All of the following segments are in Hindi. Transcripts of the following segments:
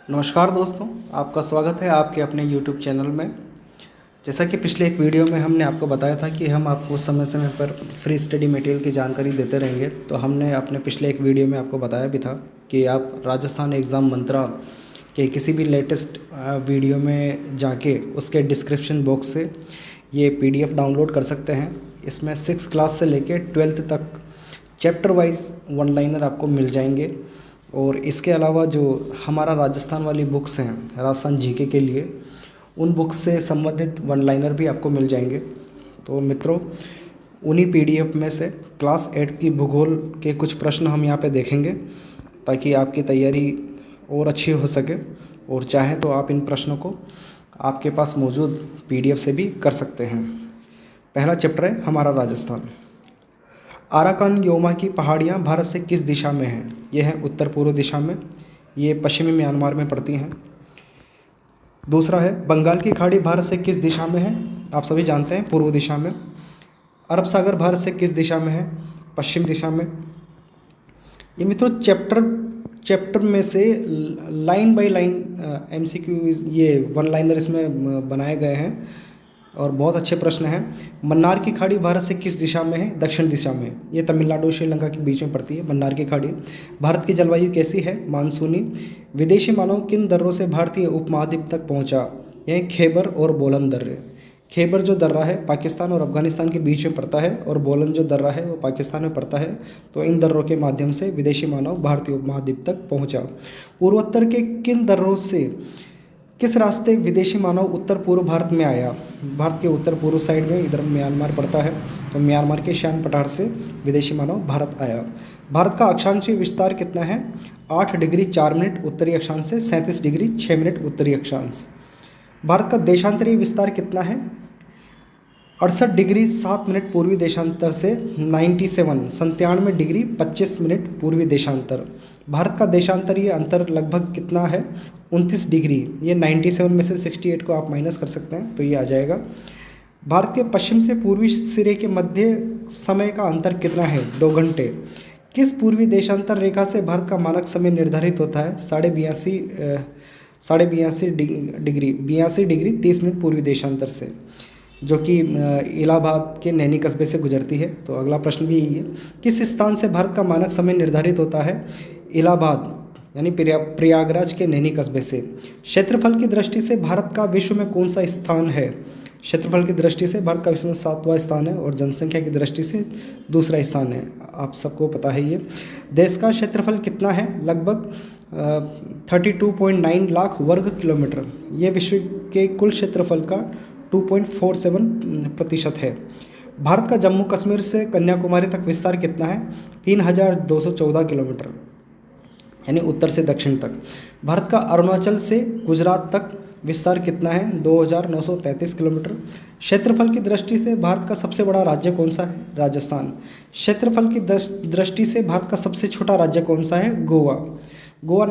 नमस्कार दोस्तों, आपका स्वागत है आपके अपने YouTube चैनल में। जैसा कि पिछले एक वीडियो में हमने आपको बताया था कि हम आपको समय समय पर फ्री स्टडी मटेरियल की जानकारी देते रहेंगे, तो हमने अपने पिछले एक वीडियो में आपको बताया भी था कि आप राजस्थान एग्ज़ाम मंत्रा के किसी भी लेटेस्ट वीडियो में जाके उसके डिस्क्रिप्शन बॉक्स से ये PDF डाउनलोड कर सकते हैं। इसमें 6 क्लास से लेके 12th तक चैप्टर वाइज वन लाइनर आपको मिल जाएंगे। और इसके अलावा जो हमारा राजस्थान वाली बुक्स हैं राजस्थान जीके के लिए, उन बुक्स से संबंधित वन लाइनर भी आपको मिल जाएंगे। तो मित्रों, उन्हीं PDF में से क्लास 8 की भूगोल के कुछ प्रश्न हम यहाँ पे देखेंगे ताकि आपकी तैयारी और अच्छी हो सके। और चाहें तो आप इन प्रश्नों को आपके पास मौजूद PDF से भी कर सकते हैं। पहला चैप्टर है हमारा राजस्थान। आराकान योमा की पहाड़ियाँ भारत से किस दिशा में हैं? ये हैं उत्तर पूर्व दिशा में, ये पश्चिमी म्यांमार में पड़ती हैं। दूसरा है बंगाल की खाड़ी भारत से किस दिशा में है? आप सभी जानते हैं पूर्व दिशा में। अरब सागर भारत से किस दिशा में है? पश्चिम दिशा में। ये मित्रों चैप्टर में से लाइन बाय लाइन MCQ ये वन लाइनर इसमें बनाए गए हैं और बहुत अच्छे प्रश्न हैं। मन्नार की खाड़ी भारत से किस दिशा में है? दक्षिण दिशा में। ये तमिलनाडु श्रीलंका के बीच में पड़ती है मन्नार की खाड़ी। भारत की जलवायु कैसी है? मानसूनी। विदेशी मानव किन दर्रों से भारतीय उपमहाद्वीप तक पहुंचा? यह खैबर और बोलन दर्रे। खैबर जो दर्रा है पाकिस्तान और अफगानिस्तान के बीच में पड़ता है और बोलन जो दर्रा है वो पाकिस्तान में पड़ता है। तो इन दर्रों के माध्यम से विदेशी मानव भारतीय उपमहाद्वीप तक पहुँचा। पूर्वोत्तर के किन दर्रों से किस रास्ते विदेशी मानव उत्तर पूर्व भारत में आया? भारत के उत्तर पूर्व साइड में इधर म्यांमार पड़ता है, तो म्यांमार के श्यान पठार से विदेशी मानव भारत आया। भारत का अक्षांशीय विस्तार कितना है? 8 डिग्री 4 मिनट उत्तरी अक्षांश से 37 डिग्री 6 मिनट उत्तरी अक्षांश। भारत का देशांतरीय विस्तार कितना है? 68 डिग्री 7 मिनट पूर्वी देशांतर से 97 डिग्री 25 मिनट पूर्वी देशांतर। भारत का देशांतरीय अंतर लगभग कितना है? 29 डिग्री। ये 97 में से 68 को आप माइनस कर सकते हैं तो ये आ जाएगा। भारत के पश्चिम से पूर्वी सिरे के मध्य समय का अंतर कितना है? 2 घंटे। किस पूर्वी देशांतर रेखा से भारत का मानक समय निर्धारित होता है? 82.5 डिग्री 30 मिनट पूर्वी देशांतर से, जो कि इलाहाबाद के नैनी कस्बे से गुजरती है। तो अगला प्रश्न भी यही है। किस स्थान से भारत का मानक समय निर्धारित होता है? इलाहाबाद यानी प्रयागराज के नैनी कस्बे से। क्षेत्रफल की दृष्टि से भारत का विश्व में कौन सा स्थान है? क्षेत्रफल की दृष्टि से भारत का विश्व में 7वां स्थान है और जनसंख्या की दृष्टि से दूसरा स्थान है। आप सबको पता है ये। देश का क्षेत्रफल कितना है? लगभग 32.9 लाख वर्ग किलोमीटर। ये विश्व के कुल क्षेत्रफल का 2.47% है। भारत का जम्मू कश्मीर से कन्याकुमारी तक विस्तार कितना है? 3214 किलोमीटर यानी उत्तर से दक्षिण तक। भारत का अरुणाचल से गुजरात तक विस्तार कितना है? 2933 किलोमीटर। क्षेत्रफल की दृष्टि से भारत का सबसे बड़ा राज्य कौन सा है? राजस्थान। क्षेत्रफल की दृष्टि से भारत का सबसे छोटा राज्य कौन सा है? गोवा। गोवा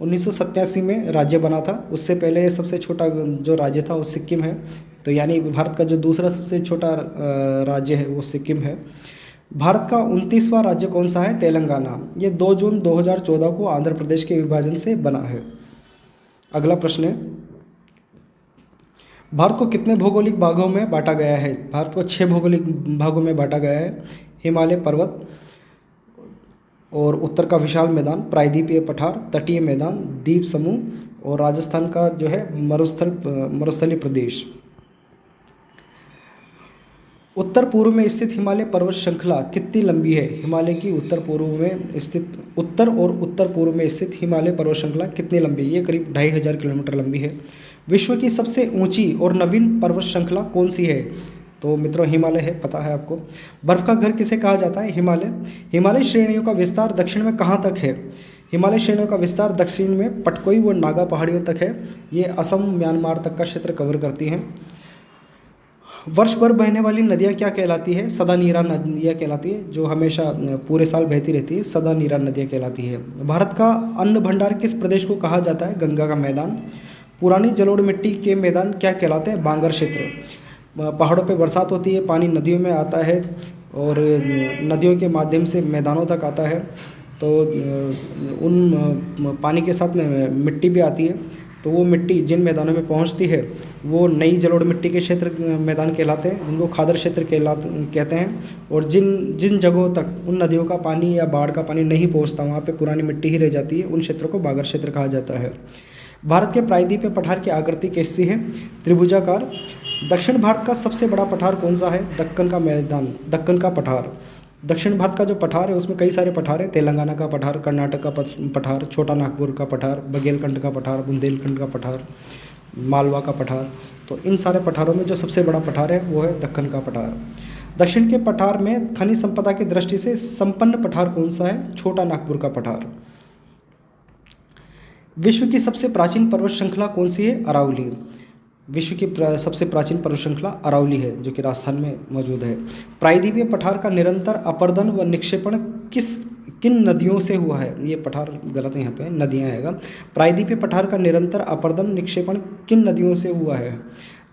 1987 में राज्य बना था। उससे पहले सबसे छोटा जो राज्य था वो सिक्किम है। तो यानी भारत का जो दूसरा सबसे छोटा राज्य है वो सिक्किम है। भारत का 29वां राज्य कौन सा है? तेलंगाना। ये 2 जून 2014 को आंध्र प्रदेश के विभाजन से बना है। अगला प्रश्न है, भारत को कितने भौगोलिक भागों में बांटा गया है? भारत को 6 भौगोलिक भागों में बांटा गया है। हिमालय पर्वत और उत्तर का विशाल मैदान, प्रायद्वीपीय पठार, तटीय मैदान, द्वीप समूह और राजस्थान का जो है मरुस्थलीय प्रदेश। उत्तर पूर्व में स्थित हिमालय पर्वत श्रृंखला कितनी लंबी है? हिमालय की उत्तर और उत्तर पूर्व में स्थित हिमालय पर्वत श्रृंखला कितनी लंबी है? ये करीब 2500 किलोमीटर लंबी है। विश्व की सबसे ऊंची और नवीन पर्वत श्रृंखला कौन सी है? तो मित्रों हिमालय है, पता है आपको। बर्फ़ का घर किसे कहा जाता है? हिमालय। हिमालय श्रेणियों का विस्तार दक्षिण में कहाँ तक है? हिमालय श्रेणियों का विस्तार दक्षिण में पटकोई व नागा पहाड़ियों तक है। ये असम म्यांमार तक का क्षेत्र कवर करती हैं। वर्ष भर बहने वाली नदियाँ क्या कहलाती है? सदा नीरा नदियाँ कहलाती है, जो हमेशा पूरे साल बहती रहती है, सदा नीरा नदियाँ कहलाती है। भारत का अन्न भंडार किस प्रदेश को कहा जाता है? गंगा का मैदान। पुरानी जलोढ़ मिट्टी के मैदान क्या कहलाते हैं? बांगर क्षेत्र। पहाड़ों पे बरसात होती है, पानी नदियों में आता है और नदियों के माध्यम से मैदानों तक आता है। तो उन पानी के साथ में मिट्टी भी आती है, तो वो मिट्टी जिन मैदानों में पहुंचती है वो नई जलोढ़ मिट्टी के क्षेत्र मैदान कहलाते हैं, जिनको खादर क्षेत्र कहते हैं। और जिन जिन जगहों तक उन नदियों का पानी या बाढ़ का पानी नहीं पहुंचता, वहाँ पे पुरानी मिट्टी ही रह जाती है, उन क्षेत्रों को बागर क्षेत्र कहा जाता है। भारत के प्रायद्वीपीय पठार की आकृति कैसी है? त्रिभुजाकार। दक्षिण भारत का सबसे बड़ा पठार कौन सा है? दक्कन का मैदान, दक्कन का पठार। दक्षिण भारत का जो पठार है उसमें कई सारे पठार है। तेलंगाना का पठार, कर्नाटक का पठार, छोटा नागपुर का पठार, बघेलखंड का पठार, बुंदेलखंड का पठार, मालवा का पठार। तो इन सारे पठारों में जो सबसे बड़ा पठार है वो है दक्कन का पठार। दक्षिण के पठार में खनिज संपदा की दृष्टि से संपन्न पठार कौन सा है? छोटा नागपुर का पठार। विश्व की सबसे प्राचीन पर्वत श्रृंखला कौन सी है? अरावली। विश्व की सबसे प्राचीन पर्वत श्रृंखला अरावली है, जो कि राजस्थान में मौजूद है। प्रायद्वीपीय पठार का निरंतर अपर्दन व निक्षेपण किन नदियों से हुआ है? ये पठार गलत है, यहाँ पे नदियाँ आएगा। प्रायद्वीपीय पठार का निरंतर अपर्दन निक्षेपण किन नदियों से हुआ है?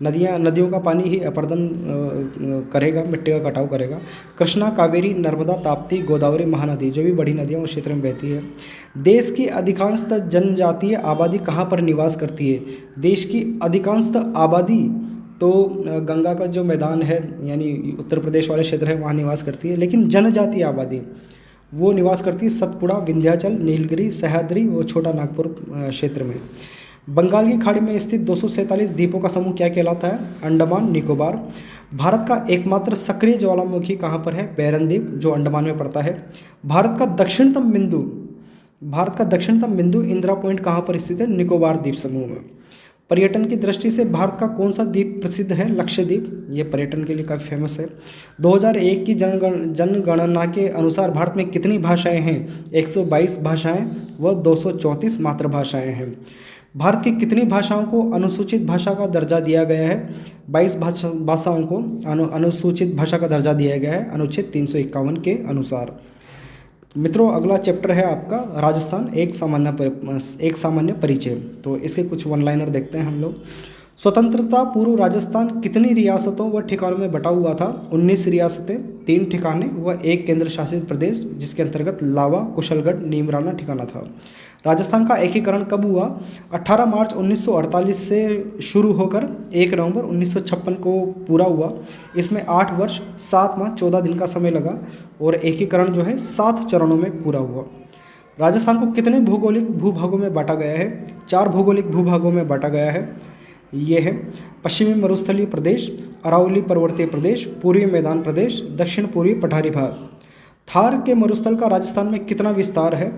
नदियों का पानी ही अपर्दन करेगा, मिट्टी का कटाव करेगा। कृष्णा, कावेरी, नर्मदा, ताप्ती, गोदावरी, महानदी, जो भी बड़ी नदियाँ उस क्षेत्र में बहती है। देश की अधिकांशतः जनजातीय आबादी कहाँ पर निवास करती है? देश की अधिकांशतः आबादी तो गंगा का जो मैदान है यानी उत्तर प्रदेश वाले क्षेत्र है वहाँ निवास करती है, लेकिन जनजातीय आबादी वो निवास करती है सतपुड़ा, विंध्याचल, नीलगिरी, सह्याद्री और छोटा नागपुर क्षेत्र में। बंगाल की खाड़ी में स्थित 247 द्वीपों का समूह क्या कहलाता है? अंडमान निकोबार। भारत का एकमात्र सक्रिय ज्वालामुखी कहाँ पर है? बैरन द्वीप, जो अंडमान में पड़ता है। भारत का दक्षिणतम बिंदु इंदिरा पॉइंट कहाँ पर स्थित है? निकोबार द्वीप समूह में। पर्यटन की दृष्टि से भारत का कौन सा द्वीप प्रसिद्ध है? लक्षद्वीप। ये पर्यटन के लिए काफ़ी फेमस है। 2001 की जनगणना के अनुसार भारत में कितनी भाषाएं हैं? 122 भाषाएं व 234 मातृभाषाएं हैं। भारत की कितनी भाषाओं को अनुसूचित भाषा का दर्जा दिया गया है? 22 भाषाओं को अनुसूचित भाषा का दर्जा दिया गया है अनुच्छेद 351 के अनुसार। मित्रों, अगला चैप्टर है आपका राजस्थान, एक सामान्य परिचय। तो इसके कुछ वन लाइनर देखते हैं हम लोग। स्वतंत्रता पूर्व राजस्थान कितनी रियासतों व ठिकानों में बटा हुआ था? 19 रियासतें, 3 ठिकाने व 1 केंद्र शासित प्रदेश, जिसके अंतर्गत लावा, कुशलगढ़, नीमराना ठिकाना था। राजस्थान का एकीकरण कब हुआ? 18 मार्च 1948 से शुरू होकर 1 नवंबर 1956 को पूरा हुआ। इसमें 8 वर्ष 7 माह 14 दिन का समय लगा और एकीकरण जो है 7 चरणों में पूरा हुआ। राजस्थान को कितने भौगोलिक भूभागों में बांटा गया है? 4 भौगोलिक भूभागों में बांटा गया है। ये है पश्चिमी मरुस्थलीय प्रदेश, अरावली पर्वतीय प्रदेश, पूर्वी मैदान प्रदेश, दक्षिण पूर्वी पठारी भाग। थार के मरुस्थल का राजस्थान में कितना विस्तार है?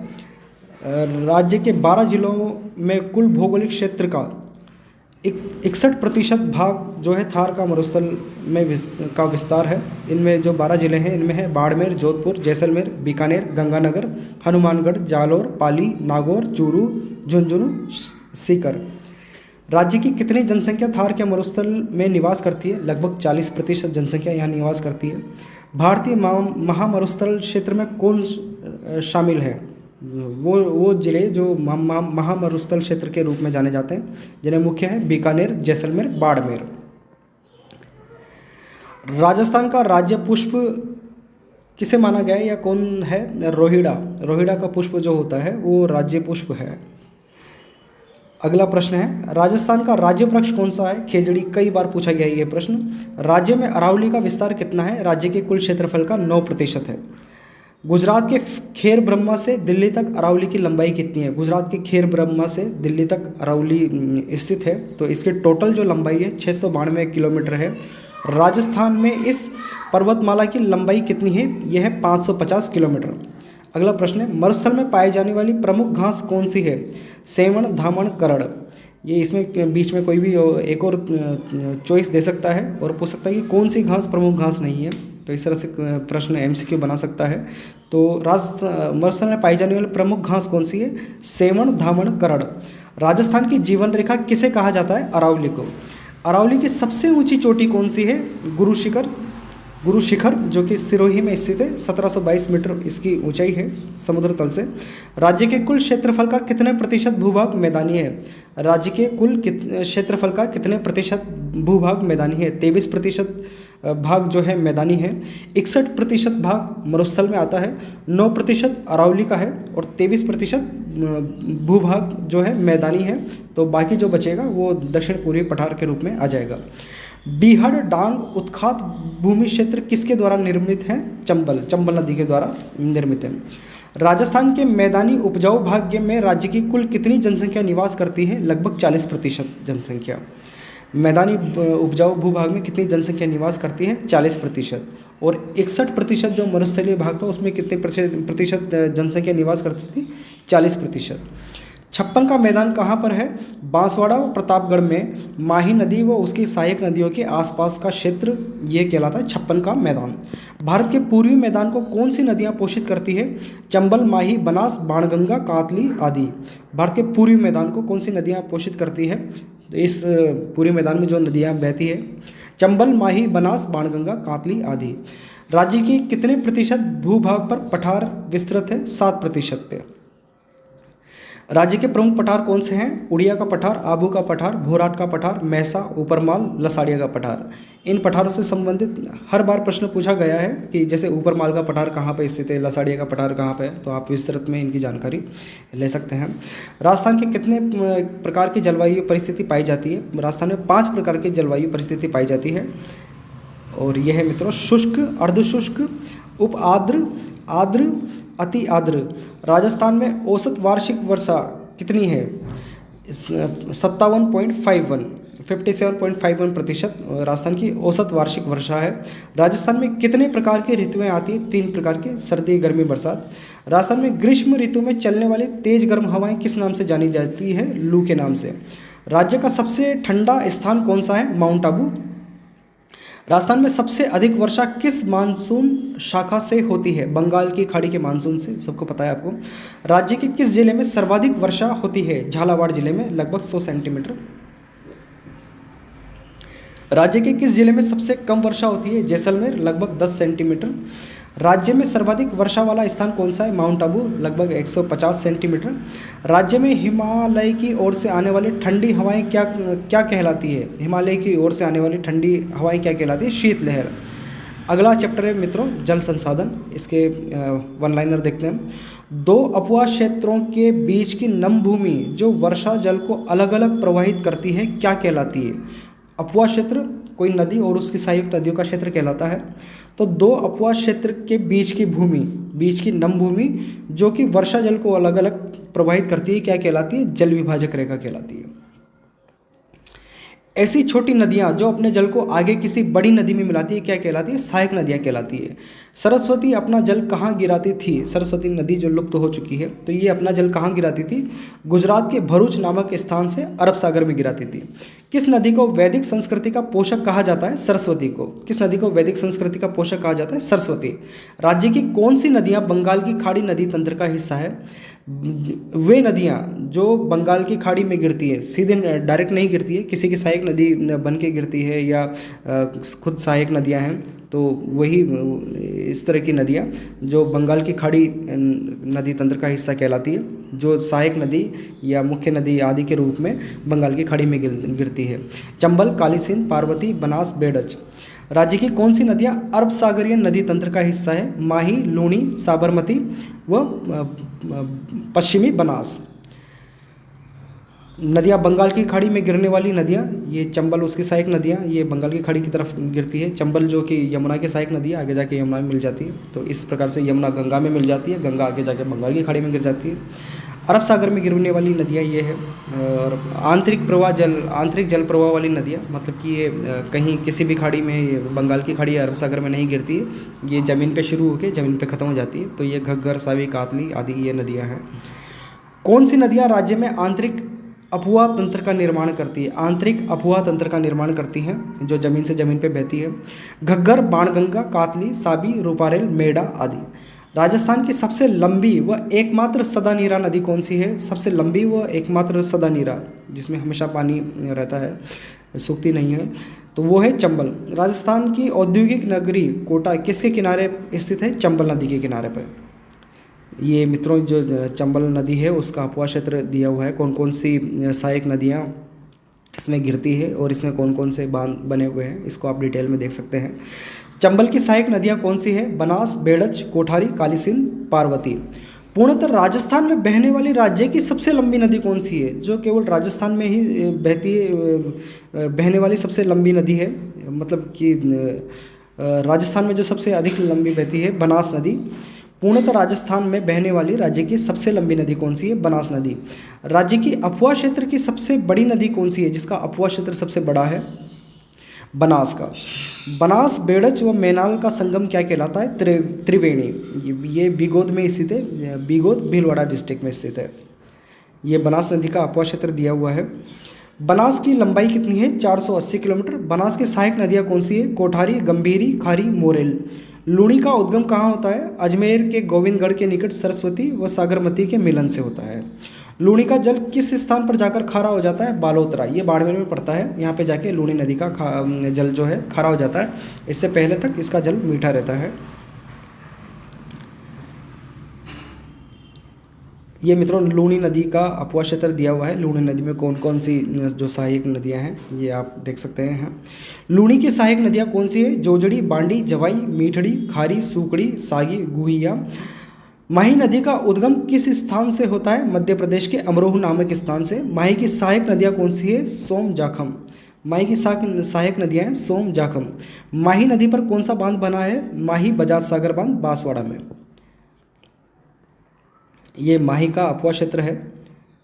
राज्य के 12 जिलों में कुल भौगोलिक क्षेत्र का 61% भाग जो है थार का मरुस्थल में का विस्तार है। इनमें जो 12 जिले हैं इनमें है बाड़मेर, जोधपुर, जैसलमेर, बीकानेर, गंगानगर, हनुमानगढ़, जालोर, पाली, नागौर, चूरू, झुंझुनू, सीकर। राज्य की कितनी जनसंख्या थार के मरुस्थल में निवास करती है? लगभग 40% जनसंख्या यहाँ निवास करती है। भारतीय महामरुस्थल क्षेत्र में कौन शामिल है? वो जिले जो महामरुस्थल क्षेत्र के रूप में जाने जाते हैं, जिन्हें मुख्य है बीकानेर, जैसलमेर, बाड़मेर। राजस्थान का राज्य पुष्प किसे माना गया है या कौन है? रोहिड़ा। रोहिड़ा का पुष्प जो होता है वो राज्य पुष्प है। अगला प्रश्न है राजस्थान का राज्य वृक्ष कौन सा है? खेजड़ी। कई बार पूछा गया है ये प्रश्न। राज्य में अरावली का विस्तार कितना है? राज्य के कुल क्षेत्रफल का 9% है। गुजरात के खेर ब्रह्मा से दिल्ली तक अरावली की लंबाई कितनी है? गुजरात के खेर ब्रह्मा से दिल्ली तक अरावली स्थित है, तो इसके टोटल जो लंबाई है 692 किलोमीटर है। राजस्थान में इस पर्वतमाला की लंबाई कितनी है? यह है 550 किलोमीटर। अगला प्रश्न है मरुस्थल में पाई जाने वाली प्रमुख घास कौन सी है? सेवण, धामण, करड़। ये इसमें बीच में कोई भी एक और चॉइस दे सकता है और पूछ सकता है कि कौन सी घास प्रमुख घास नहीं है। तो इस तरह से प्रश्न MCQ बना सकता है। तो मरुस्थल में पाई जाने वाली प्रमुख घास कौन सी है? सेवण, धामण, करड़। राजस्थान की जीवन रेखा किसे कहा जाता है? अरावली को। अरावली की सबसे ऊंची चोटी कौन सी है? गुरु शिखर, जो कि सिरोही में स्थित है। 1722 मीटर इसकी ऊंचाई है समुद्र तल से। राज्य के कुल क्षेत्रफल का कितने प्रतिशत भूभाग मैदानी है? राज्य के कुल क्षेत्रफल का कितने प्रतिशत भूभाग मैदानी है? 23% भाग जो है मैदानी है, 61% भाग मरुस्थल में आता है, 9% अरावली का है और 23% भूभाग जो है मैदानी है। तो बाकी जो बचेगा वो दक्षिण पूर्वी पठार के रूप में आ जाएगा। बीहड़ डांग उत्खात भूमि क्षेत्र किसके द्वारा निर्मित है? चंबल नदी के द्वारा निर्मित है। राजस्थान के मैदानी उपजाऊ भाग में राज्य की कुल कितनी जनसंख्या निवास करती है? लगभग 40% जनसंख्या। मैदानी उपजाऊ भूभाग में कितनी जनसंख्या निवास करती है? 40%। और 61% जो मरुस्थलीय भाग था उसमें कितने प्रतिशत जनसंख्या निवास करती थी? 40%। छप्पन का मैदान कहाँ पर है? बांसवाड़ा व प्रतापगढ़ में माही नदी व उसकी सहायक नदियों के आसपास का क्षेत्र ये कहलाता है छप्पन का मैदान। भारत के पूर्वी मैदान को कौन सी नदियाँ पोषित करती है? चंबल, माही, बनास, बाणगंगा, कातली आदि। भारत के पूर्वी मैदान को कौन सी नदियाँ पोषित करती है? इस पूर्वी मैदान में जो नदियाँ बहती है चंबल, माही, बनास, बाणगंगा, कातली आदि। राज्य की कितने प्रतिशत भूभाग पर पठार विस्तृत है? 7% पे। राज्य के प्रमुख पठार कौन से हैं? उड़िया का पठार, आबू का पठार, भोराट का पठार, मैसा, ऊपरमाल, लसाड़िया का पठार। इन पठारों से संबंधित हर बार प्रश्न पूछा गया है कि जैसे ऊपरमाल का पठार कहाँ पर स्थित है, लसाड़िया का पठार कहाँ पर है, तो आप विस्तृत में इनकी जानकारी ले सकते हैं। राजस्थान के कितने प्रकार की जलवायु परिस्थिति पाई जाती है? राजस्थान में 5 प्रकार की जलवायु परिस्थिति पाई जाती है और यह है मित्रों शुष्क, अर्धशुष्क, उप आर्द्र, आर्द्र, अति आर्द्र। राजस्थान में औसत वार्षिक वर्षा कितनी है? 57.51% राजस्थान की औसत वार्षिक वर्षा है। राजस्थान में कितने प्रकार की ऋतुएं आती हैं? 3 प्रकार की, सर्दी, गर्मी, बरसात। राजस्थान में ग्रीष्म ऋतु में चलने वाली तेज गर्म हवाएं किस नाम से जानी जाती है? लू के नाम से। राज्य का सबसे ठंडा स्थान कौन सा है? माउंट आबू। राजस्थान में सबसे अधिक वर्षा किस मानसून शाखा से होती है? बंगाल की खाड़ी के मानसून से, सबको पता है आपको। राज्य के किस जिले में सर्वाधिक वर्षा होती है? झालावाड़ जिले में लगभग 100 सेंटीमीटर। राज्य के किस जिले में सबसे कम वर्षा होती है? जैसलमेर, लगभग 10 सेंटीमीटर। राज्य में सर्वाधिक वर्षा वाला स्थान कौन सा है? माउंट आबू, लगभग 150 सेंटीमीटर। राज्य में हिमालय की ओर से आने वाली ठंडी हवाएं क्या कहलाती है? हिमालय की ओर से आने वाली ठंडी हवाएं क्या कहलाती है? शीतलहर। अगला चैप्टर है मित्रों जल संसाधन। इसके वन लाइनर देखते हैं। 2 अपवाह क्षेत्रों के बीच की नम भूमि जो वर्षा जल को अलग अलग प्रवाहित करती है क्या कहलाती है? अपवाह क्षेत्र कोई नदी और उसकी सहायक नदियों का क्षेत्र कहलाता है। तो 2 अपवाह क्षेत्र के बीच की भूमि, बीच की नम भूमि जो कि वर्षा जल को अलग अलग प्रवाहित करती है क्या कहलाती है? जल विभाजक रेखा कहलाती है। ऐसी छोटी नदियाँ जो अपने जल को आगे किसी बड़ी नदी में मिलाती है क्या कहलाती है? सहायक नदियाँ कहलाती है। सरस्वती अपना जल कहाँ गिराती थी? सरस्वती नदी जो लुप्त हो चुकी है, तो ये अपना जल कहाँ गिराती थी? गुजरात के भरूच नामक स्थान से अरब सागर में गिराती थी। किस नदी को वैदिक संस्कृति का पोषक कहा जाता है? सरस्वती को। किस नदी को वैदिक संस्कृति का पोषक कहा जाता है? सरस्वती। राज्य की कौन सी नदियाँ बंगाल की खाड़ी नदी तंत्र का हिस्सा है? वे नदियाँ जो बंगाल की खाड़ी में गिरती है, सीधे डायरेक्ट नहीं गिरती है, किसी की सहायक नदी बन के गिरती है या खुद सहायक नदियाँ हैं, तो वही इस तरह की नदियाँ जो बंगाल की खाड़ी नदी तंत्र का हिस्सा कहलाती है, जो सहायक नदी या मुख्य नदी आदि के रूप में बंगाल की खाड़ी में गिरती है। चंबल, काली सिंध, पार्वती, बनास, बेडज। राज्य की कौन सी नदियाँ अरब सागरीय नदी तंत्र का हिस्सा है? माही, लूणी, साबरमती व पश्चिमी बनास। नदियाँ बंगाल की खाड़ी में गिरने वाली नदियाँ, ये चंबल उसकी सहायक नदियाँ ये बंगाल की खाड़ी की तरफ गिरती है। चंबल जो कि यमुना की सहायक नदी है, आगे जाके यमुना में मिल जाती है, तो इस प्रकार से यमुना गंगा में मिल जाती है, गंगा आगे जाके बंगाल की खाड़ी में गिर जाती है। अरब सागर में गिरने वाली नदियाँ ये है। और आंतरिक जल प्रवाह वाली नदियाँ, मतलब कि ये कहीं किसी भी खाड़ी में, बंगाल की खाड़ी अरब सागर में नहीं गिरती है, ये ज़मीन पे शुरू होकर ज़मीन पे ख़त्म हो जाती है, तो ये घग्गर, सावी, कातली आदि ये नदियाँ हैं। कौन सी नदियाँ राज्य में आंतरिक अफवाह तंत्र का निर्माण करती है? आंतरिक अफवाह तंत्र का निर्माण करती हैं, जो ज़मीन से ज़मीन पे बहती है। घग्गर, बाणगंगा, कातली, साबी, रूपारेल, मेड़ा आदि। राजस्थान की सबसे लंबी व एकमात्र सदानीरा नदी कौन सी है? सबसे लंबी व एकमात्र सदानीरा जिसमें हमेशा पानी रहता है, सूखती नहीं है, तो वो है चंबल। राजस्थान की औद्योगिक नगरी कोटा किसके किनारे स्थित है? चंबल नदी के किनारे पर। ये मित्रों जो चंबल नदी है उसका अपवाह क्षेत्र दिया हुआ है, कौन कौन सी सहायक नदियाँ इसमें गिरती है और इसमें कौन कौन से बांध बने हुए हैं इसको आप डिटेल में देख सकते हैं। चंबल की सहायक नदियाँ कौन सी है? बनास, बेड़च, कोठारी, काली सिंध, पार्वती। पूर्णतः राजस्थान में बहने वाली राज्य की सबसे लंबी नदी कौन सी है? जो केवल राजस्थान में ही बहती है, बहने वाली सबसे लंबी नदी है, मतलब कि राजस्थान में जो सबसे अधिक लंबी बहती है बनास नदी। पूर्णतः राजस्थान में बहने वाली राज्य की सबसे लंबी नदी कौन सी है? बनास नदी। राज्य की अफवाह क्षेत्र की सबसे बड़ी नदी कौन सी है जिसका अफवाह क्षेत्र सबसे बड़ा है? बनास का। बनास, बेड़च व मैनाल का संगम क्या कहलाता है? त्रिवेणी। ये बीगोद में स्थित है, बीगोद भीलवाड़ा डिस्ट्रिक्ट में स्थित है। ये बनास नदी का अफवाह क्षेत्र दिया हुआ है। बनास की लंबाई कितनी है? 480 किलोमीटर। बनास की सहायक नदियाँ कौन सी है? कोठारी, गंभीरी, खारी, मोरेल। लूणी का उद्गम कहाँ होता है? अजमेर के गोविंदगढ़ के निकट सरस्वती व सागरमती के मिलन से होता है। लूणी का जल किस स्थान पर जाकर खारा हो जाता है? बालोतरा। ये बाड़मेर में पड़ता है, यहाँ पे जाके लूणी नदी का जल जो है खारा हो जाता है। इससे पहले तक इसका जल मीठा रहता है। ये मित्रों लूणी नदी का अफवाह क्षेत्र दिया हुआ है। लूणी नदी में कौन कौन सी जो सहायक नदियां हैं ये आप देख सकते हैं। लूणी की सहायक नदियां कौन सी है? जोजड़ी, बांडी, जवाई, मीठड़ी, खारी, सूकड़ी, सागी, गुहिया। माही नदी का उद्गम किस स्थान से होता है? मध्य प्रदेश के अमरोह नामक स्थान से। माही की सहायक नदियाँ कौन सी है? सोम, जाखम। माही की सहायक नदियाँ हैं सोम, जाखम। माही नदी पर कौन सा बांध बना है? माही बजाज सागर बांध, बांसवाड़ा में। ये माही का अफवाह क्षेत्र है,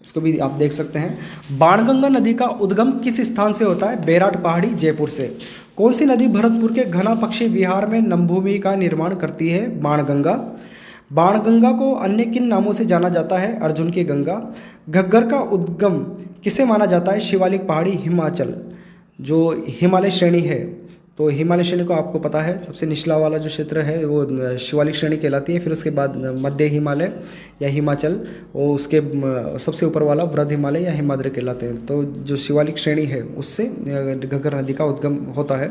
इसको भी आप देख सकते हैं। बाणगंगा नदी का उद्गम किस स्थान से होता है? बैराट पहाड़ी, जयपुर से। कौन सी नदी भरतपुर के घना पक्षी विहार में नमभूमि का निर्माण करती है? बाणगंगा। बाणगंगा को अन्य किन नामों से जाना जाता है? अर्जुन की गंगा। घग्गर का उद्गम किसे माना जाता है? शिवालिक पहाड़ी, हिमाचल। जो हिमालय श्रेणी है, तो हिमालय श्रेणी को आपको पता है सबसे निचला वाला जो क्षेत्र है वो शिवालिक श्रेणी कहलाती है। फिर उसके बाद मध्य हिमालय या हिमाचल, और उसके सबसे ऊपर वाला वृद्ध हिमालय या हिमाद्री कहलाते हैं। तो जो शिवालिक श्रेणी है उससे घग्गर नदी का उद्गम होता है।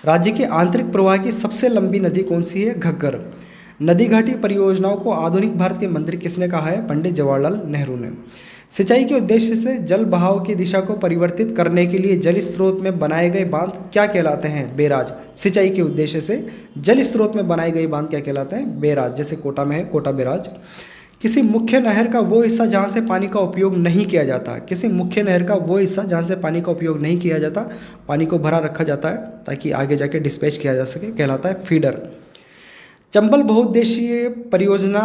राज्य के आंतरिक प्रवाह की सबसे लंबी नदी कौन सी है? घग्गर। नदी घाटी परियोजनाओं को आधुनिक भारत के मंत्री किसने कहा है? पंडित जवाहरलाल नेहरू ने। सिंचाई के उद्देश्य से जल बहाव की दिशा को परिवर्तित करने के लिए जल स्रोत में बनाए गए बांध क्या कहलाते हैं? बैराज। सिंचाई के उद्देश्य से जल स्रोत में बनाए गए बांध क्या कहलाते हैं? बैराज। जैसे कोटा में है कोटा बैराज। किसी मुख्य नहर का वो हिस्सा जहाँ से पानी का उपयोग नहीं किया जाता। किसी मुख्य नहर का वो हिस्सा जहाँ से पानी का उपयोग नहीं किया जाता, पानी को भरा रखा जाता है ताकि आगे जाके डिस्पैच किया जा सके, कहलाता है फीडर। चंबल बहुउद्देशीय परियोजना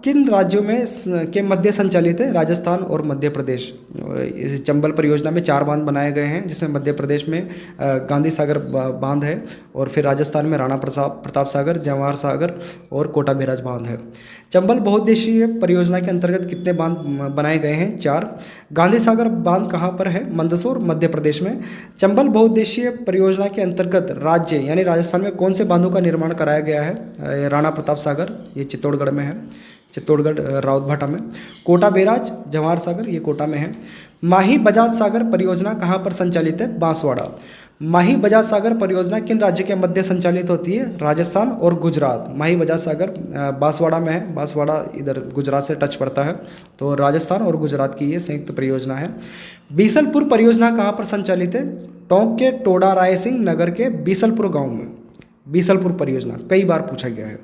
किन राज्यों में के मध्य संचालित है? राजस्थान और मध्य प्रदेश। इस चंबल परियोजना में 4 बांध बनाए गए हैं, जिसमें मध्य प्रदेश में गांधी सागर बांध है, और फिर राजस्थान में राणा प्रताप सागर, जवाहर सागर और कोटा बैराज बांध है। चंबल बहुउद्देशीय परियोजना के अंतर्गत कितने बांध बनाए गए हैं? 4। गांधी सागर बांध कहाँ पर है? मंदसौर, मध्य प्रदेश में। चंबल बहुउद्देशीय परियोजना के अंतर्गत राज्य यानी राजस्थान में कौन से बांधों का निर्माण कराया गया है? राणा प्रताप सागर, ये चित्तौड़गढ़ में है, चित्तौड़गढ़ रावतभाटा में। कोटा बैराज, जवाहर सागर, ये कोटा में है। माही बजाज सागर परियोजना कहाँ पर संचालित है? बांसवाड़ा। माही बजाज सागर परियोजना किन राज्य के मध्य संचालित होती है? राजस्थान और गुजरात। माही बजाज सागर बांसवाड़ा में है, बांसवाड़ा इधर गुजरात से टच पड़ता है, तो राजस्थान और गुजरात की ये संयुक्त परियोजना है। बीसलपुर परियोजना कहाँ पर संचालित है? टोंक के टोडा राय सिंह नगर के बीसलपुर गाँव में। बीसलपुर परियोजना कई बार पूछा गया है।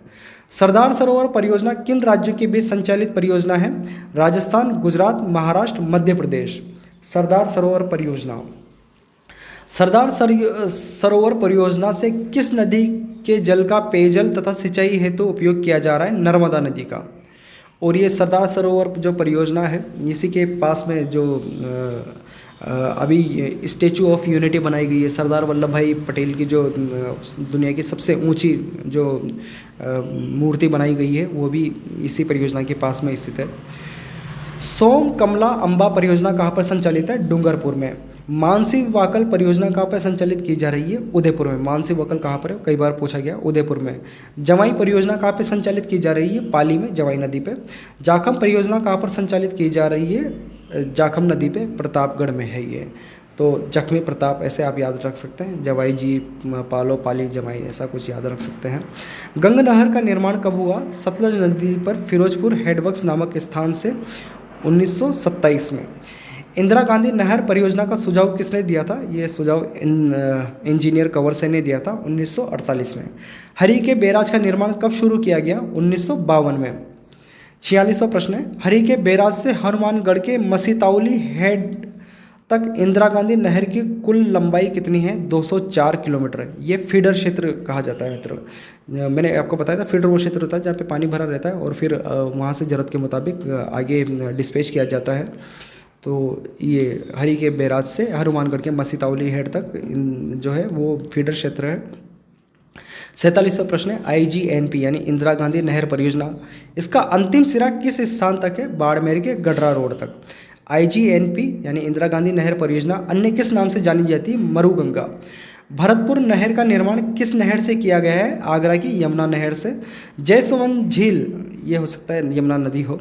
सरदार सरोवर परियोजना किन राज्यों के बीच संचालित परियोजना है? राजस्थान, गुजरात, महाराष्ट्र, मध्य प्रदेश। सरदार सरोवर परियोजना। सरदार सरोवर परियोजना से किस नदी के जल का पेयजल तथा सिंचाई हेतु उपयोग किया जा रहा है? नर्मदा नदी का। और ये सरदार सरोवर जो परियोजना है, इसी के पास में जो अभी स्टैचू ऑफ यूनिटी बनाई गई है, सरदार वल्लभ भाई पटेल की जो दुनिया की सबसे ऊंची जो मूर्ति बनाई गई है, वो भी इसी परियोजना के पास में स्थित है। सोम कमला अंबा परियोजना कहाँ पर संचालित है? डूंगरपुर में। मानसी वाकल परियोजना कहाँ पर संचालित की जा रही है? उदयपुर में। मानसी वाकल कहाँ पर है? कई बार पूछा गया, उदयपुर में। जवाई परियोजना कहाँ पर संचालित की जा रही है? पाली में, जवाई नदी पे। जाखम परियोजना कहाँ पर संचालित की जा रही है? जाखम नदी पे, प्रतापगढ़ में है ये। तो जख्मी प्रताप ऐसे आप याद रख सकते हैं, जवाई जी, पालो, पाली, जवाई, ऐसा कुछ याद रख सकते हैं। गंग नहर का निर्माण कब हुआ? सतलज नदी पर फिरोजपुर हेडवर्क्स नामक स्थान से 1927 में। इंदिरा गांधी नहर परियोजना का सुझाव किसने दिया था? ये सुझाव इंजीनियर कंवर सिंह ने दिया था 1948 में। हरिके बैराज का निर्माण कब शुरू किया गया? 1952 में। 46वां प्रश्न है, हरिके बैराज से हनुमानगढ़ के मसीताउली हेड तक इंदिरा गांधी नहर की कुल लंबाई कितनी है? 204 किलोमीटर है। ये फीडर क्षेत्र कहा जाता है मित्रों। मैंने आपको बताया था फीडर वो क्षेत्र होता है जहाँ पे पानी भरा रहता है और फिर वहाँ से ज़रूरत के मुताबिक आगे डिस्पैच किया जाता है। तो ये हरिके बैराज से हनुमानगढ़ के मसीताउली हेड तक जो है वो फीडर क्षेत्र है। 47वां प्रश्न है, IGNP यानी इंदिरा गांधी नहर परियोजना, इसका अंतिम सिरा किस स्थान तक है? बाड़मेर के गडरा रोड तक। IGNP यानी इंदिरा गांधी नहर परियोजना अन्य किस नाम से जानी जाती है? मरुगंगा। भरतपुर नहर का निर्माण किस नहर से किया गया है? आगरा की यमुना नहर से। जयसमंद झील, ये हो सकता है यमुना नदी हो।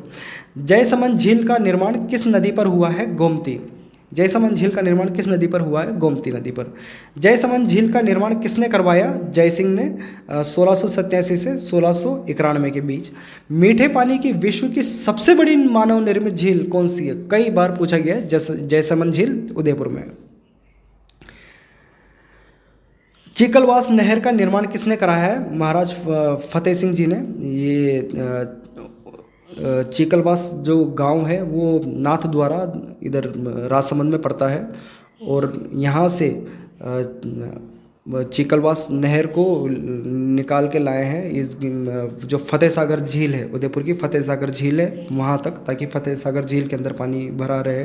जयसमंद झील का निर्माण किस नदी पर हुआ है? गोमती। जयसमंद झील का निर्माण किस नदी पर हुआ है? गोमती नदी पर। जयसमंद झील का निर्माण किसने करवाया? जयसिंह ने 1687 से 1691 के बीच। मीठे पानी की विश्व की सबसे बड़ी मानव निर्मित झील कौन सी है? कई बार पूछा गया है। जयसमंद झील उदयपुर में। चिकलवास नहर का निर्माण किसने कराया है? महाराज फतेह सिंह जी ने। ये चिकलवास जो गांव है वो नाथ द्वारा इधर राजसमंद में पड़ता है और यहाँ से चिकलवास नहर को निकाल के लाए हैं इस जो फतेह सागर झील है, उदयपुर की फतेह सागर झील है वहाँ तक, ताकि फतेह सागर झील के अंदर पानी भरा रहे।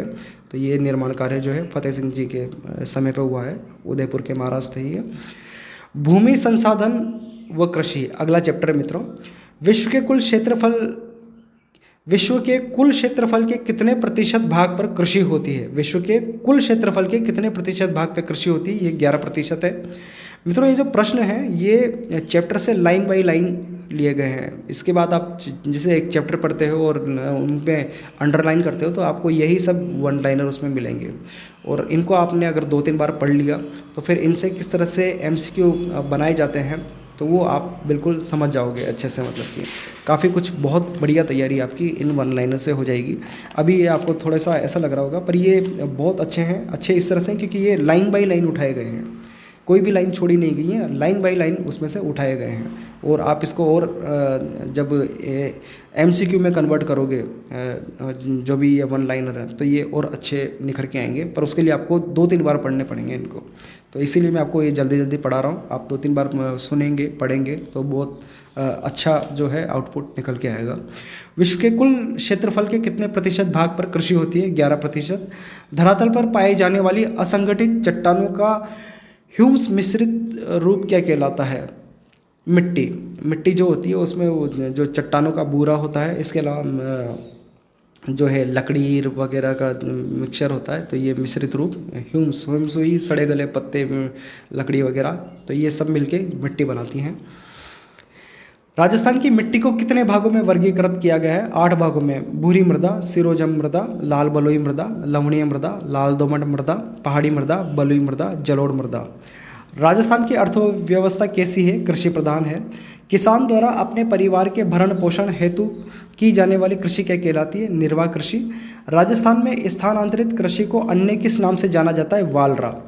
तो ये निर्माण कार्य जो है फतेह सिंह जी के समय पर हुआ है, उदयपुर के महाराज थे ये। भूमि संसाधन व कृषि अगला चैप्टर है मित्रों। विश्व के कुल क्षेत्रफल के कितने प्रतिशत भाग पर कृषि होती है? विश्व के कुल क्षेत्रफल के कितने प्रतिशत भाग पर कृषि होती है? ये 11% है। मित्रों ये जो प्रश्न है ये चैप्टर से लाइन बाय लाइन लिए गए हैं। इसके बाद आप जैसे एक चैप्टर पढ़ते हो और उन पर अंडरलाइन करते हो तो आपको यही सब वन लाइनर उसमें मिलेंगे और इनको आपने अगर 2-3 बार पढ़ लिया तो फिर इनसे किस तरह से MCQ बनाए जाते हैं तो वो आप बिल्कुल समझ जाओगे अच्छे से। मतलब कि काफ़ी कुछ बहुत बढ़िया तैयारी आपकी इन वन लाइनर से हो जाएगी। अभी ये आपको थोड़ा सा ऐसा लग रहा होगा पर ये बहुत अच्छे हैं, अच्छे इस तरह से क्योंकि ये लाइन बाय लाइन उठाए गए हैं, कोई भी लाइन छोड़ी नहीं गई है, लाइन बाय लाइन उसमें से उठाए गए हैं। और आप इसको और जब MCQ में कन्वर्ट करोगे जो भी ये वन लाइनर है तो ये और अच्छे निखर के आएंगे, पर उसके लिए आपको 2-3 बार पढ़ने पड़ेंगे इनको। तो इसीलिए मैं आपको ये जल्दी जल्दी पढ़ा रहा हूँ। आप 2-3 बार सुनेंगे पढ़ेंगे तो बहुत अच्छा जो है आउटपुट निकल के आएगा। विश्व के कुल क्षेत्रफल के कितने प्रतिशत भाग पर कृषि होती है? 11%। धरातल पर पाए जाने वाली असंगठित चट्टानों का ह्यूम्स मिश्रित रूप क्या कहलाता है? मिट्टी जो होती है उसमें वो जो चट्टानों का बूरा होता है, इसके अलावा जो है लकड़ी वगैरह का मिक्सचर होता है, तो ये मिश्रित रूप ह्यूम्स हुई सड़े गले पत्ते लकड़ी वगैरह, तो ये सब मिलके मिट्टी बनाती हैं। राजस्थान की मिट्टी को कितने भागों में वर्गीकृत किया गया है? 8 भागों में। भूरी मृदा, सिरोजम मृदा, लाल बलुई मृदा, लवणीय मृदा, लाल दोमट मृदा, पहाड़ी मृदा, बलुई मृदा, जलोढ़ मृदा। राजस्थान की अर्थव्यवस्था कैसी है? कृषि प्रधान है। किसान द्वारा अपने परिवार के भरण पोषण हेतु की जाने वाली कृषि क्या कहलाती है? निर्वाह कृषि। राजस्थान में स्थानांतरित कृषि को अन्य किस नाम से जाना जाता है? वालरा।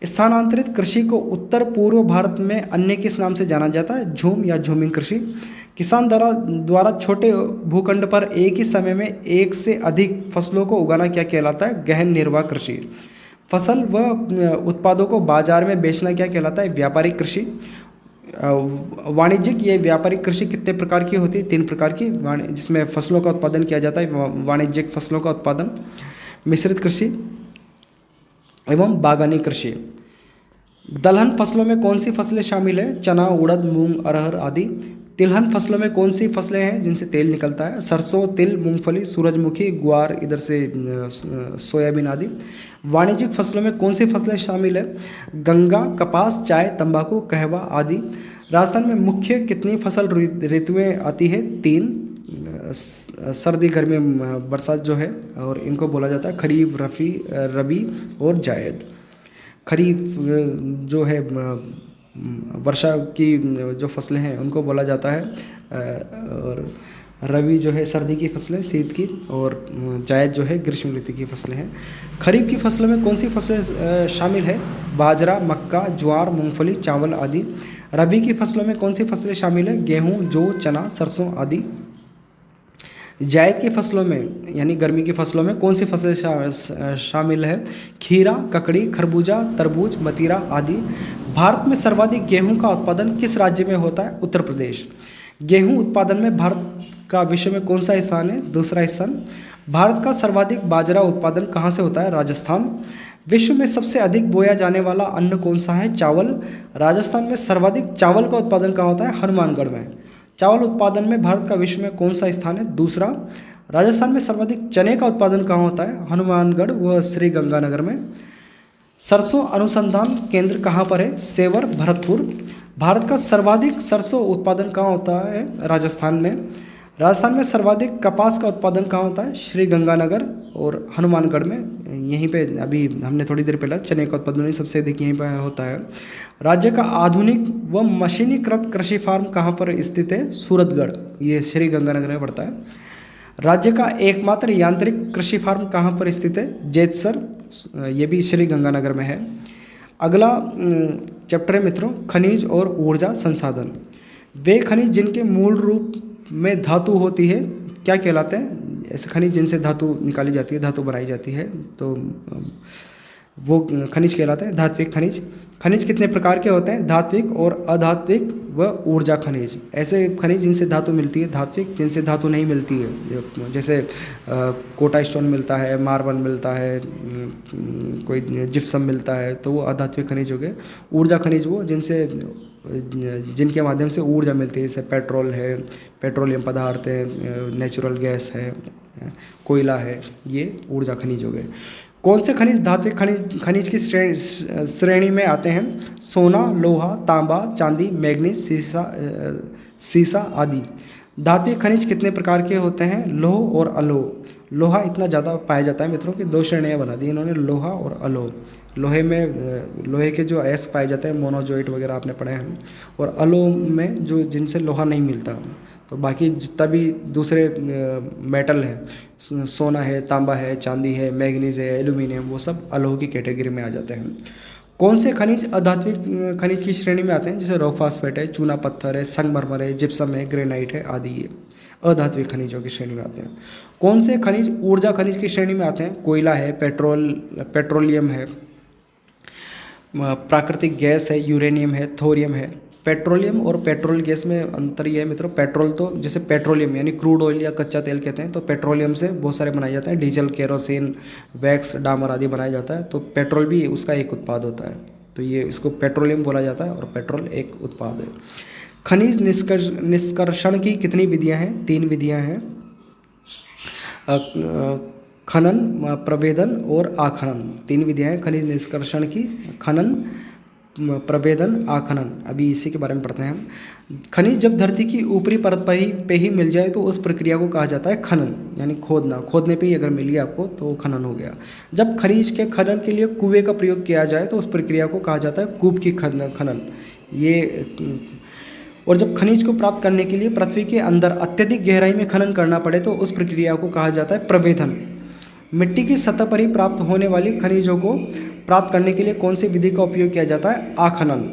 स्थानांतरित कृषि को उत्तर पूर्व भारत में अन्य किस नाम से जाना जाता है? झूम या झूमिंग कृषि। किसान द्वारा छोटे भूखंड पर एक ही समय में एक से अधिक फसलों को उगाना क्या कहलाता है? गहन निर्वाह कृषि। फसल व उत्पादों को बाजार में बेचना क्या कहलाता है? व्यापारिक कृषि। वाणिज्यिक ये व्यापारिक कृषि कितने प्रकार की होती है? 3 प्रकार की, जिसमें फसलों का उत्पादन किया जाता है, वाणिज्यिक फसलों का उत्पादन, मिश्रित कृषि एवं बागानी कृषि। दलहन फसलों में कौन सी फसलें शामिल है? चना, उड़द, मूंग, अरहर आदि। तिलहन फसलों में कौन सी फसलें हैं जिनसे तेल निकलता है? सरसों, तिल, मूंगफली, सूरजमुखी, ग्वार, इधर से सोयाबीन आदि। वाणिज्यिक फसलों में कौन सी फसलें शामिल है? गंगा, कपास, चाय, तंबाकू, कहवा आदि। राजस्थान में मुख्य कितनी फसल ऋतुएं आती है? 3, सर्दी, गर्मी, बरसात जो है, और इनको बोला जाता है खरीफ, रबी और जायद। खरीफ जो है वर्षा की जो फसलें हैं उनको बोला जाता है, और रबी जो है सर्दी की फसलें शीत की, और जायद जो है ग्रीष्म ऋतु की फसलें हैं। खरीफ की फसलों में कौन सी फसलें शामिल है? बाजरा, मक्का, ज्वार, मूंगफली, चावल आदि। रबी की फसलों में कौन सी फसलें शामिल है? गेहूँ, जौ, चना, सरसों आदि। जायद की फसलों में यानी गर्मी की फसलों में कौन सी फसलें शामिल है? खीरा, ककड़ी, खरबूजा, तरबूज, मतीरा आदि। भारत में सर्वाधिक गेहूं का उत्पादन किस राज्य में होता है? उत्तर प्रदेश। गेहूं उत्पादन में भारत का विश्व में कौन सा स्थान है? दूसरा स्थान। भारत का सर्वाधिक बाजरा उत्पादन कहाँ से होता है? राजस्थान। विश्व में सबसे अधिक बोया जाने वाला अन्न कौन सा है? चावल। राजस्थान में सर्वाधिक चावल का उत्पादन कहाँ होता है? हनुमानगढ़ में। चावल उत्पादन में भारत का विश्व में कौन सा स्थान है? दूसरा। राजस्थान में सर्वाधिक चने का उत्पादन कहाँ होता है? हनुमानगढ़ व श्री गंगानगर में। सरसों अनुसंधान केंद्र कहाँ पर है? सेवर, भरतपुर। भारत का सर्वाधिक सरसों उत्पादन कहाँ होता है? राजस्थान में। राजस्थान में सर्वाधिक कपास का उत्पादन कहाँ होता है? श्री गंगानगर और हनुमानगढ़ में। यहीं पे अभी हमने थोड़ी देर पहले चने का उत्पादन सबसे अधिक यहीं पर होता है। राज्य का आधुनिक व मशीनीकृत कृषि फार्म कहाँ पर स्थित है? सूरतगढ़, ये श्री गंगानगर में पड़ता है। राज्य का एकमात्र यांत्रिक कृषि फार्म कहाँ पर स्थित है? जेतसर, ये भी श्री गंगानगर में है। अगला चैप्टर है मित्रों खनिज और ऊर्जा संसाधन। वे खनिज जिनके मूल रूप में धातु होती है क्या कहलाते हैं? ऐसे खनिज जिनसे धातु निकाली जाती है, धातु बनाई जाती है, तो वो खनिज कहलाते हैं धात्विक खनिज। खनिज कितने प्रकार के होते हैं? धात्विक और अधात्विक व ऊर्जा खनिज। ऐसे खनिज जिनसे धातु मिलती है धात्विक, जिनसे धातु नहीं मिलती है, जैसे कोटा स्टोन मिलता है, मार्बल मिलता है, कोई जिप्सम मिलता है, तो वो अधात्विक खनिज हो गए। ऊर्जा खनिज वो जिनके माध्यम से ऊर्जा मिलती है, जैसे पेट्रोल है, पेट्रोलियम पदार्थ है, नेचुरल गैस है, कोयला है, ये ऊर्जा खनिज हो गए। कौन से खनिज धात्विक खनिज की श्रेणी में आते हैं? सोना, लोहा, तांबा, चांदी, मैग्नीज, सीसा आदि। धात्विक खनिज कितने प्रकार के होते हैं? लोह और अलोह। लोहा इतना ज़्यादा पाया जाता है मित्रों कि दो श्रेणियाँ बना दी इन्होंने, लोहा और अलोह। लोहे में लोहे के जो अयस्क पाए जाते हैं, मोनोजोइट वगैरह आपने पढ़े हैं, और अलोह में जो जिनसे लोहा नहीं मिलता। तो बाकी जितना भी दूसरे मेटल है, सोना है, तांबा है, चांदी है, मैग्नीज है, एल्यूमिनियम, वो सब अलोह की कैटेगरी में आ जाते हैं। कौन से खनिज अधात्विक खनिज की श्रेणी में आते हैं? जैसे रॉक फास्फेट है, चूना पत्थर है, संगमरमर है, जिप्सम है, ग्रेनाइट है आदि, ये अधात्विक खनिजों की श्रेणी में आते हैं। कौन से खनिज ऊर्जा खनिज की श्रेणी में आते हैं? कोयला है, पेट्रोलियम है, प्राकृतिक गैस है, यूरेनियम है, थोरियम है। पेट्रोलियम और पेट्रोल गैस में अंतर ये है मित्रों, पेट्रोल तो जैसे पेट्रोलियम यानी क्रूड ऑयल या कच्चा तेल कहते हैं, तो पेट्रोलियम से बहुत सारे बनाए जाते हैं, डीजल, केरोसिन, वैक्स, डामर आदि बनाया जाता है। तो पेट्रोल भी उसका एक उत्पाद होता है, तो ये इसको पेट्रोलियम बोला जाता है, और पेट्रोल एक उत्पाद है। खनिज निष्कर्षण की कितनी विधियाँ हैं? 3 विधियाँ हैं, खनन, प्रवेदन और आखनन। 3 विधियाँ हैं खनिज निष्कर्षण की, खनन, प्रवेदन, आखनन। अभी इसी के बारे में पढ़ते हैं हम। खनिज जब धरती की ऊपरी परत पे ही मिल जाए तो उस प्रक्रिया को कहा जाता है खनन, यानी खोदना। खोदने पे ही अगर मिल गया आपको तो खनन हो गया। जब खनिज के खनन के लिए कुएं का प्रयोग किया जाए तो उस प्रक्रिया को कहा जाता है कूप की खनन। ये और जब खनिज को प्राप्त करने के लिए पृथ्वी के अंदर अत्यधिक गहराई में खनन करना पड़े तो उस प्रक्रिया को कहा जाता है प्रवेधन। मिट्टी की सतह पर ही प्राप्त होने वाली खनिजों को प्राप्त करने के लिए कौन सी विधि का उपयोग किया जाता है? आखनन।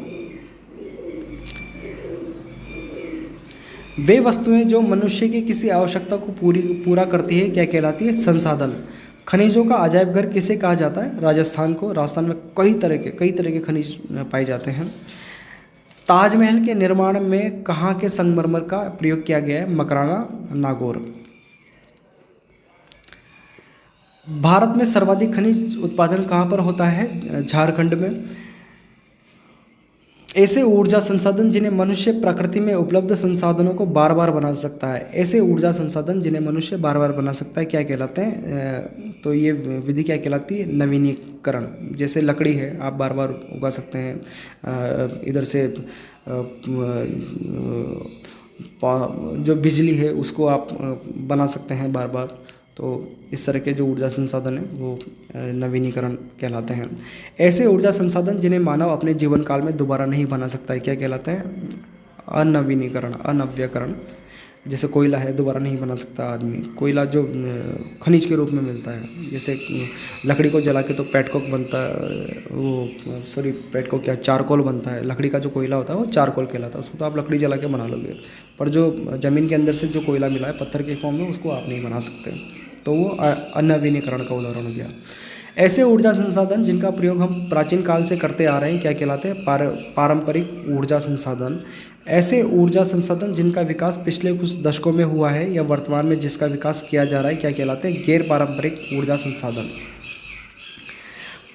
वे वस्तुएं जो मनुष्य की किसी आवश्यकता को पूरा करती है क्या कहलाती है? संसाधन। खनिजों का अजायब घर किसे कहा जाता है? राजस्थान को। राजस्थान में कई तरह के खनिज पाए जाते हैं। ताजमहल के निर्माण में कहाँ के संगमरमर का प्रयोग किया गया है? मकराना, नागौर। भारत में सर्वाधिक खनिज उत्पादन कहाँ पर होता है? झारखंड में। ऐसे ऊर्जा संसाधन जिन्हें मनुष्य प्रकृति में उपलब्ध संसाधनों को बार बार बना सकता है। ऐसे ऊर्जा संसाधन जिन्हें मनुष्य बार बार बना सकता है क्या कहलाते हैं? तो ये विधि क्या कहलाती है? नवीनीकरण। जैसे लकड़ी है, आप बार बार उगा सकते हैं। इधर से जो बिजली है उसको आप बना सकते हैं बार बार। तो इस तरह के जो ऊर्जा संसाधन हैं वो नवीनीकरण कहलाते हैं। ऐसे ऊर्जा संसाधन जिन्हें मानव अपने जीवन काल में दोबारा नहीं बना सकता है क्या कहलाते हैं? अनवीनीकरण, अनव्यकरण। जैसे कोयला है दोबारा नहीं बना सकता आदमी। कोयला जो खनिज के रूप में मिलता है, जैसे लकड़ी को जला के तो पेटकोक बनता है, वो सॉरी पेटकोक क्या, चारकोल बनता है। लकड़ी का जो कोयला होता है वो चारकोल कहलाता है, उसको तो आप लकड़ी जला के बना लोगे, पर जो ज़मीन के अंदर से जो कोयला मिला है पत्थर के फॉर्म में, उसको आप नहीं बना सकते। तो वो अनवीनीकरण का उदाहरण हो गया। ऐसे ऊर्जा संसाधन जिनका प्रयोग हम प्राचीन काल से करते आ रहे हैं क्या कहलाते हैं? पारंपरिक ऊर्जा संसाधन। ऐसे ऊर्जा संसाधन जिनका विकास पिछले कुछ दशकों में हुआ है या वर्तमान में जिसका विकास किया जा रहा है क्या कहलाते हैं? गैर पारंपरिक ऊर्जा संसाधन।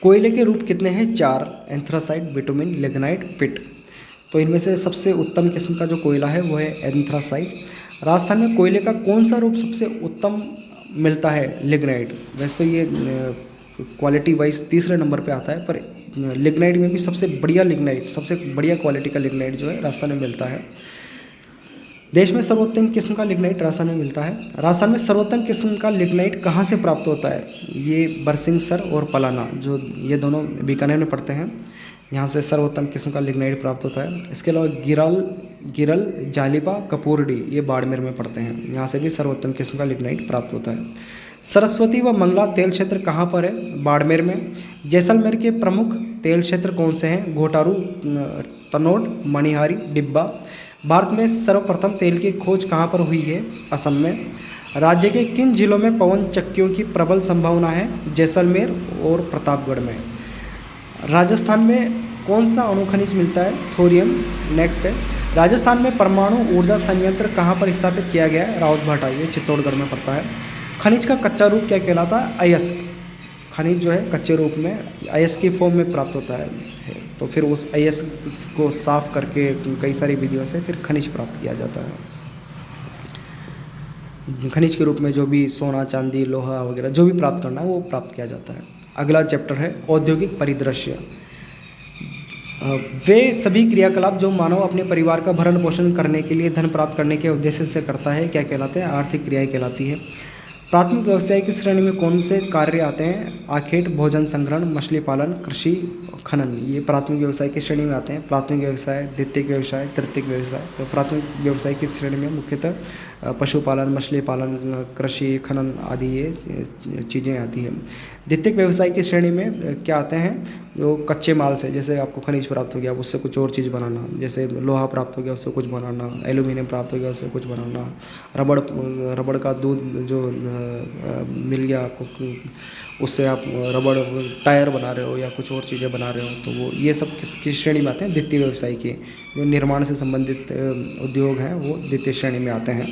कोयले के रूप कितने हैं? 4, एंथ्रासाइट, बिटुमिन, लिग्नाइट, पिट। तो इनमें से सबसे उत्तम किस्म का जो कोयला है वो है एंथ्रासाइट। राजस्थान में कोयले का कौन सा रूप सबसे उत्तम मिलता है? लिग्नाइट। वैसे तो ये क्वालिटी वाइज तीसरे नंबर पे आता है, पर लिग्नाइट में भी सबसे बढ़िया लिग्नाइट, सबसे बढ़िया क्वालिटी का लिग्नाइट जो है राजस्थान में मिलता है। देश में सर्वोत्तम किस्म का लिग्नाइट राजस्थान में मिलता है। राजस्थान में सर्वोत्तम किस्म का लिग्नाइट कहाँ से प्राप्त होता है? ये बरसिंहसर और पलाना, जो ये दोनों बीकानेर में पड़ते हैं, यहाँ से सर्वोत्तम किस्म का लिग्नाइट प्राप्त होता है। इसके अलावा गिरल, जालिपा, कपूरडी ये बाड़मेर में पड़ते हैं, यहाँ से भी सर्वोत्तम किस्म का लिग्नाइट प्राप्त होता है। सरस्वती व मंगला तेल क्षेत्र कहाँ पर है? बाड़मेर में। जैसलमेर के प्रमुख तेल क्षेत्र कौन से हैं? घोटारू, तनोट, मणिहारी, डिब्बा। भारत में सर्वप्रथम तेल की खोज कहाँ पर हुई है? असम में। राज्य के किन जिलों में पवन चक्कियों की प्रबल संभावना है? जैसलमेर और प्रतापगढ़ में। राजस्थान में कौन सा अणु खनिज मिलता है? थोरियम। नेक्स्ट है, राजस्थान में परमाणु ऊर्जा संयंत्र कहाँ पर स्थापित किया गया है? रावतभाटा, ये चित्तौड़गढ़ में पड़ता है। खनिज का कच्चा रूप क्या कहलाता है? अयस्क। खनिज जो है कच्चे रूप में अयस्क की फॉर्म में प्राप्त होता है, तो फिर उस अयस्क को साफ करके कई सारी विधियों से फिर खनिज प्राप्त किया जाता है। खनिज के रूप में जो भी सोना, चांदी, लोहा वगैरह जो भी प्राप्त करना है वो प्राप्त किया जाता है। अगला चैप्टर है औद्योगिक परिदृश्य। वे सभी क्रियाकलाप जो मानव अपने परिवार का भरण पोषण करने के लिए धन प्राप्त करने के उद्देश्य से करता है क्या कहलाते हैं? आर्थिक क्रियाएं कहलाती है। प्राथमिक व्यवसाय की श्रेणी में कौन से कार्य आते हैं? आखेट, भोजन संग्रहण, मछली पालन, कृषि, खनन, ये प्राथमिक व्यवसाय की श्रेणी में आते हैं। प्राथमिक व्यवसाय, द्वितीयक व्यवसाय, तृतीयक व्यवसाय। तो प्राथमिक व्यवसाय की श्रेणी में मुख्यतः पशुपालन, मछली पालन, कृषि, खनन आदि ये चीज़ें आती हैं। द्वितीयक व्यवसाय की श्रेणी में क्या आते हैं? जो कच्चे माल से, जैसे आपको खनिज प्राप्त हो गया उससे कुछ और चीज़ बनाना, जैसे लोहा प्राप्त हो गया उससे कुछ बनाना, एल्यूमिनियम प्राप्त हो गया उससे कुछ बनाना, रबड़ का दूध जो मिल गया आपको, उससे आप रबड़ टायर बना रहे हो या कुछ और चीज़ें बना रहे हो, तो वो ये सब किसकी श्रेणी में आते हैं? द्वितीय व्यवसाय की। जो निर्माण से संबंधित उद्योग हैं वो द्वितीय श्रेणी में आते हैं।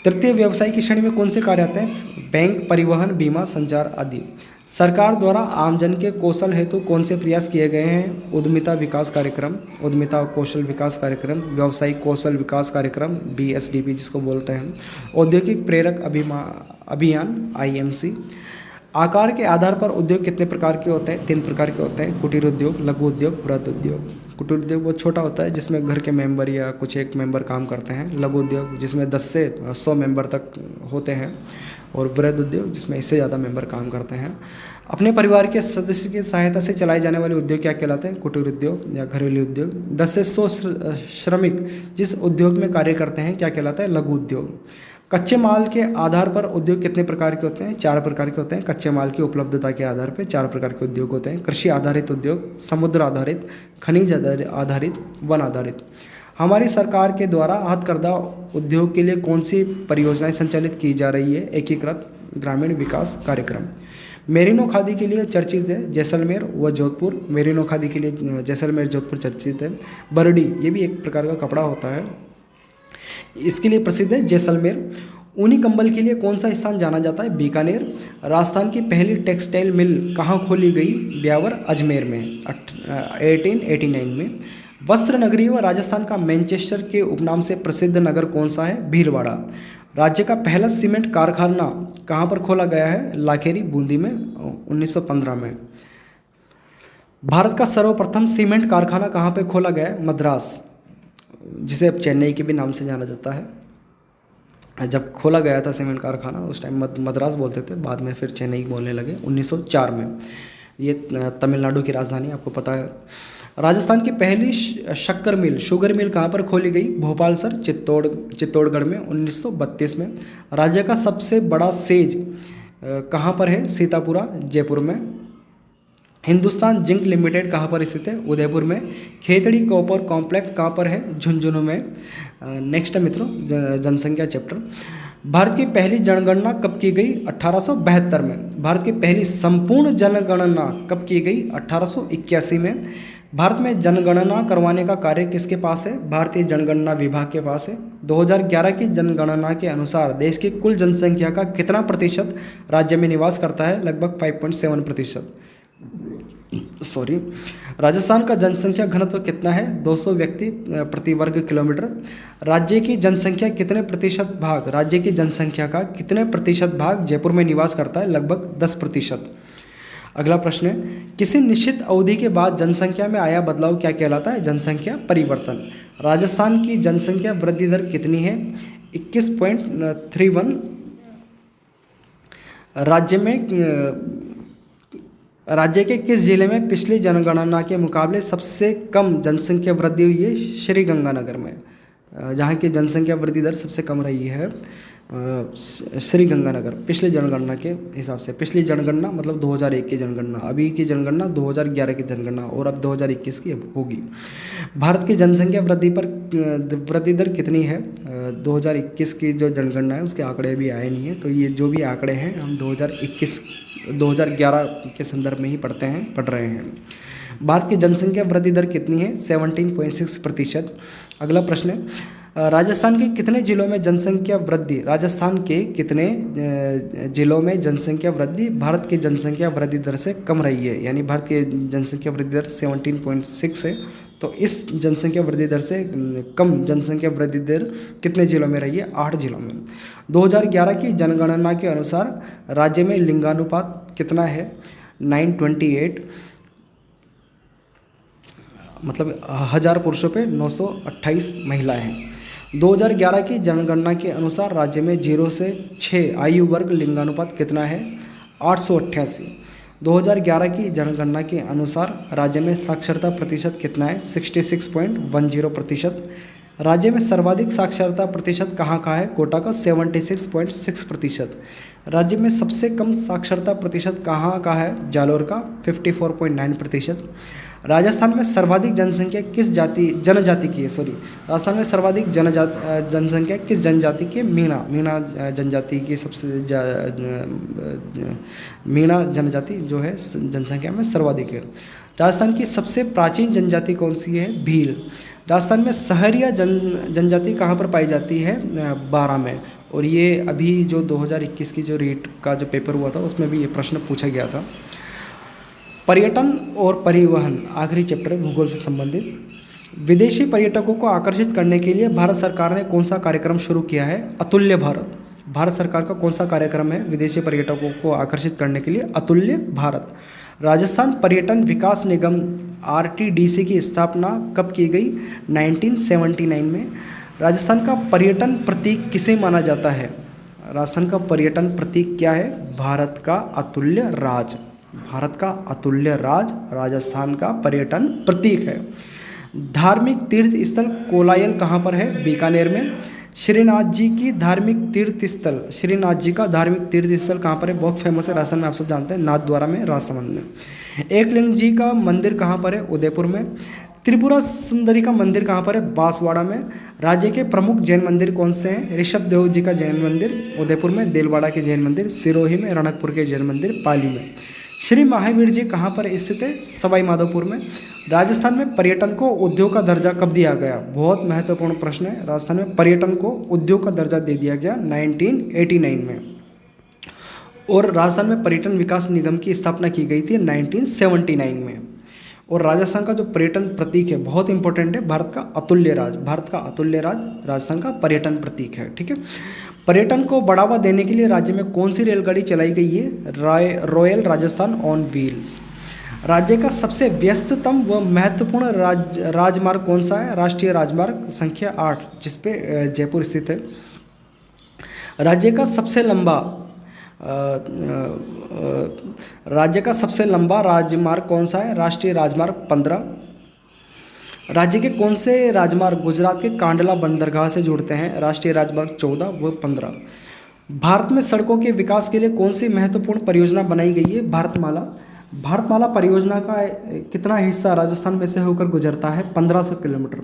तृतीय व्यवसाय की श्रेणी में कौन से कार्य आते हैं? बैंक, परिवहन, बीमा, संचार आदि। सरकार द्वारा आमजन के कौशल हेतु कौन से प्रयास किए गए हैं? उद्यमिता विकास कार्यक्रम, उद्यमिता कौशल विकास कार्यक्रम, व्यावसायिक कौशल विकास कार्यक्रम, BSDP जिसको बोलते हैं, औद्योगिक प्रेरक अभियान, IMC। आकार के आधार पर उद्योग कितने प्रकार के होते हैं? 3 प्रकार के होते हैं। कुटीर उद्योग, लघु उद्योग, वृहद उद्योग। कुटीर उद्योग बहुत छोटा होता है जिसमें घर के मेंबर या कुछ एक मेंबर काम करते हैं। लघु उद्योग जिसमें 10 से 100 मेंबर तक होते हैं, और वृहद उद्योग जिसमें इससे ज़्यादा मेंबर काम करते हैं। अपने परिवार के सदस्य की सहायता से चलाए जाने वाले उद्योग क्या कहलाते हैं? कुटीर उद्योग या घरेलू उद्योग। 10 से 100 श्रमिक जिस उद्योग में कार्य करते हैं क्या कहलाता है? लघु उद्योग। कच्चे माल के आधार पर उद्योग कितने प्रकार के होते हैं? 4 प्रकार के होते हैं। कच्चे माल की उपलब्धता के आधार पर 4 प्रकार के उद्योग होते हैं। कृषि आधारित उद्योग, समुद्र आधारित, खनिज आधारित, वन आधारित। हमारी सरकार के द्वारा हथकरघा उद्योग के लिए कौन सी परियोजनाएं संचालित की जा रही है? एकीकृत ग्रामीण विकास कार्यक्रम। मेरिनो खादी के लिए चर्चित है जैसलमेर व जोधपुर। मेरिनो खादी के लिए जैसलमेर, जोधपुर चर्चित है। बरडी, ये भी एक प्रकार का कपड़ा होता है, इसके लिए प्रसिद्ध है जैसलमेर। ऊनी कंबल के लिए कौन सा स्थान जाना जाता है? बीकानेर। राजस्थान की पहली टेक्सटाइल मिल कहाँ खोली गई? ब्यावर, अजमेर में 1889 में। वस्त्र नगरी व राजस्थान का मैनचेस्टर के उपनाम से प्रसिद्ध नगर कौन सा है? भीलवाड़ा। राज्य का पहला सीमेंट कारखाना कहाँ पर खोला गया है? लाखेरी, बूंदी में 1915 में। भारत का सर्वप्रथम सीमेंट कारखाना कहाँ पर खोला गया है? मद्रास, जिसे अब चेन्नई के भी नाम से जाना जाता है। जब खोला गया था सीमेंट कारखाना उस टाइम मद्रास बोलते थे, बाद में फिर चेन्नई बोलने लगे 1904 में। ये तमिलनाडु की राजधानी आपको पता है। राजस्थान की पहली शक्कर मिल, शुगर मिल कहाँ पर खोली गई? भोपाल सर, चित्तौड़गढ़ में 1932 में। राज्य का सबसे बड़ा सेज कहाँ पर है? सीतापुरा, जयपुर में। हिंदुस्तान जिंक लिमिटेड कहाँ पर स्थित है? उदयपुर में। खेतड़ी कॉपर कॉम्प्लेक्स कहाँ पर है? झुंझुनू में। नेक्स्ट है मित्रों जनसंख्या चैप्टर। भारत की पहली जनगणना कब की गई? 1872 में। भारत की पहली संपूर्ण जनगणना कब की गई? 1881 में। भारत में जनगणना करवाने का कार्य किसके पास है? भारतीय जनगणना विभाग के पास है। 2011 की जनगणना के अनुसार देश की कुल जनसंख्या का कितना प्रतिशत राज्य में निवास करता है? लगभग 5.7%। सॉरी। राजस्थान का जनसंख्या घनत्व कितना है? 200 व्यक्ति प्रति वर्ग किलोमीटर। राज्य की जनसंख्या कितने प्रतिशत भाग, राज्य की जनसंख्या का कितने प्रतिशत भाग जयपुर में निवास करता है? लगभग 10%। अगला प्रश्न है, किसी निश्चित अवधि के बाद जनसंख्या में आया बदलाव क्या कहलाता है? जनसंख्या परिवर्तन। राजस्थान की जनसंख्या वृद्धि दर कितनी है? 21.31। राज्य के किस जिले में पिछली जनगणना के मुकाबले सबसे कम जनसंख्या वृद्धि हुई है? श्रीगंगानगर में, जहाँ की जनसंख्या वृद्धि दर सबसे कम रही है श्रीगंगानगर, पिछली जनगणना के हिसाब से। पिछली जनगणना मतलब 2001 की जनगणना, अभी की जनगणना 2011 की जनगणना, और अब 2021 की होगी। भारत की जनसंख्या वृद्धि दर कितनी है? 2021 की जो जनगणना है उसके आंकड़े अभी आए नहीं है, तो ये जो भी आंकड़े हैं हम 2011 के संदर्भ में ही पढ़ रहे हैं। भारत की जनसंख्या वृद्धि दर कितनी है? 17.6%। अगला प्रश्न है, राजस्थान के कितने जिलों में जनसंख्या वृद्धि, राजस्थान के कितने जिलों में जनसंख्या वृद्धि भारत की जनसंख्या वृद्धि दर से कम रही है? यानी भारत की जनसंख्या वृद्धि दर 17.6 है, तो इस जनसंख्या वृद्धि दर से कम जनसंख्या वृद्धि दर कितने जिलों में रही है? 8 जिलों में। 2011 की जनगणना के अनुसार राज्य में लिंगानुपात कितना है? 928, मतलब 1000 पुरुषों पे 928 महिलाएं हैं। 2011 की जनगणना के अनुसार राज्य में 0 से 6 आयु वर्ग लिंगानुपात कितना है? 888। 2011 की जनगणना के अनुसार राज्य में साक्षरता प्रतिशत कितना है? 66.10%। राज्य में सर्वाधिक साक्षरता प्रतिशत कहाँ का है? कोटा का 76.6%। राज्य में सबसे कम साक्षरता प्रतिशत कहाँ का है? जालोर का 54.9%। राजस्थान में सर्वाधिक जनसंख्या किस जनजाति की है? राजस्थान में सर्वाधिक जनसंख्या किस जनजाति की है? मीणा जनजाति की मीणा जनजाति जो है जनसंख्या में सर्वाधिक है। राजस्थान की सबसे प्राचीन जनजाति कौन सी है? भील। राजस्थान में सहरिया जनजाति कहाँ पर पाई जाती है? 12 में। और ये अभी जो 2021 की जो रीट का जो पेपर हुआ था उसमें भी ये प्रश्न पूछा गया था। पर्यटन और परिवहन, आखिरी चैप्टर भूगोल से संबंधित। विदेशी पर्यटकों को आकर्षित करने के लिए भारत सरकार ने कौन सा कार्यक्रम शुरू किया है? अतुल्य भारत। भारत सरकार का कौन सा कार्यक्रम है विदेशी पर्यटकों को आकर्षित करने के लिए? अतुल्य भारत। राजस्थान पर्यटन विकास निगम RTDC की स्थापना कब की गई? 1979 में। राजस्थान का पर्यटन प्रतीक किसे माना जाता है? राजस्थान का पर्यटन प्रतीक क्या है? भारत का अतुल्य राज। भारत का अतुल्य राज राजस्थान का पर्यटन प्रतीक है। धार्मिक तीर्थ स्थल कोलायल कहाँ पर है? बीकानेर में। श्रीनाथ जी की धार्मिक तीर्थ स्थल, श्रीनाथ जी का धार्मिक तीर्थ स्थल कहाँ पर है? बहुत फेमस है राजस्थान में, आप सब जानते हैं, नाथद्वारा में, राजसमंद में। एकलिंग जी का मंदिर कहाँ पर है? उदयपुर में। त्रिपुरा सुंदरी का मंदिर कहाँ पर है? बांसवाड़ा में। राज्य के प्रमुख जैन मंदिर कौन से हैं? ऋषभदेव जी का जैन मंदिर उदयपुर में, देलवाड़ा के जैन मंदिर सिरोही में, रणकपुर के जैन मंदिर पाली में। श्री महावीर जी कहाँ पर स्थित है? सवाई माधोपुर में। राजस्थान में पर्यटन को उद्योग का दर्जा कब दिया गया? बहुत महत्वपूर्ण प्रश्न है। राजस्थान में पर्यटन को उद्योग का दर्जा दे दिया गया 1989 में। और राजस्थान में पर्यटन विकास निगम की स्थापना की गई थी 1979 में। और राजस्थान का जो पर्यटन प्रतीक है बहुत इंपॉर्टेंट है, भारत का अतुल्य राज। भारत का अतुल्य राज राजस्थान का पर्यटन प्रतीक है। ठीक है। पर्यटन को बढ़ावा देने के लिए राज्य में कौन सी रेलगाड़ी चलाई गई है? Royal Rajasthan on wheels. राज्य का सबसे व्यस्ततम व महत्वपूर्ण राजमार्ग कौन सा है? राष्ट्रीय राजमार्ग संख्या 8, जिसपे जयपुर स्थित है। राज्य का सबसे लंबा राज्य का सबसे लंबा राजमार्ग कौन सा है? राष्ट्रीय राजमार्ग 15। राज्य के कौन से राजमार्ग गुजरात के कांडला बंदरगाह से जुड़ते हैं? राष्ट्रीय राजमार्ग 14 व 15। भारत में सड़कों के विकास के लिए कौन सी महत्वपूर्ण परियोजना बनाई गई है? भारतमाला। भारतमाला परियोजना का कितना हिस्सा राजस्थान में से होकर गुजरता है? 1500 किलोमीटर।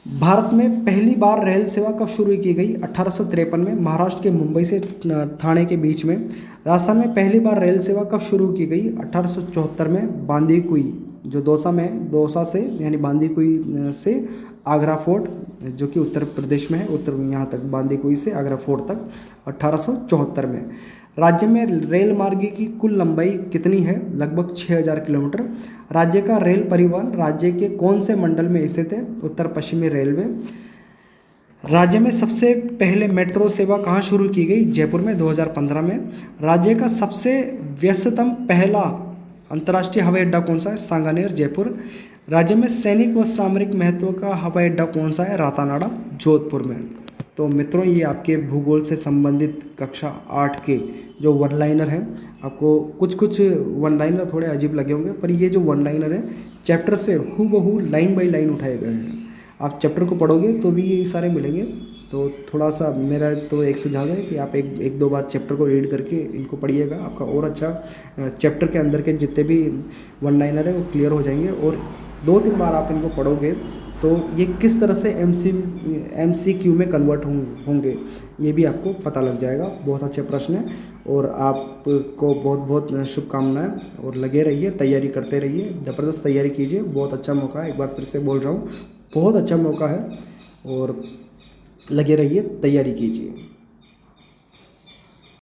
भारत में पहली बार रेल सेवा कब शुरू की गई? 1853 में, महाराष्ट्र के मुंबई से ठाणे के बीच में। राजस्थान में पहली बार रेल सेवा कब शुरू की गई? 1874 में, बांदीकुई जो दौसा में है, दौसा से यानी बांदीकुई से आगरा फोर्ट जो कि उत्तर प्रदेश में है, उत्तर यहाँ तक बांदीकुई से आगरा फोर्ट तक 1874 में। राज्य में रेल मार्ग की कुल लंबाई कितनी है? लगभग 6000 किलोमीटर। राज्य का रेल परिवहन राज्य के कौन से मंडल में स्थित है? उत्तर पश्चिमी रेलवे। राज्य में सबसे पहले मेट्रो सेवा कहाँ शुरू की गई? जयपुर में, 2015 में। राज्य का सबसे व्यस्ततम पहला अंतर्राष्ट्रीय हवाई अड्डा कौन सा है? सांगानेर, जयपुर। राज्य में सैनिक व सामरिक महत्व का हवाई अड्डा कौन सा है? रातानाडा, जोधपुर में। तो मित्रों, ये आपके भूगोल से संबंधित कक्षा 8 के जो वन लाइनर हैं, आपको कुछ वन लाइनर थोड़े अजीब लगे होंगे, पर ये जो वन लाइनर हैं चैप्टर से हूबहू लाइन बाय लाइन उठाए गए हैं। आप चैप्टर को पढ़ोगे तो भी ये सारे मिलेंगे। तो थोड़ा सा मेरा तो एक सुझाव है कि आप एक दो बार चैप्टर को रीड करके इनको पढ़िएगा, आपका और अच्छा चैप्टर के अंदर के जितने भी वन लाइनर है वो क्लियर हो जाएंगे। और 2-3 बार आप इनको पढ़ोगे तो ये किस तरह से MCQ में कन्वर्ट होंगे ये भी आपको पता लग जाएगा। बहुत अच्छे प्रश्न है और आपको बहुत बहुत शुभकामनाएं। और लगे रहिए, तैयारी करते रहिए, ज़बरदस्त तैयारी कीजिए। बहुत अच्छा मौका है, एक बार फिर से बोल रहा हूँ, बहुत अच्छा मौका है और लगे रहिए, तैयारी कीजिए।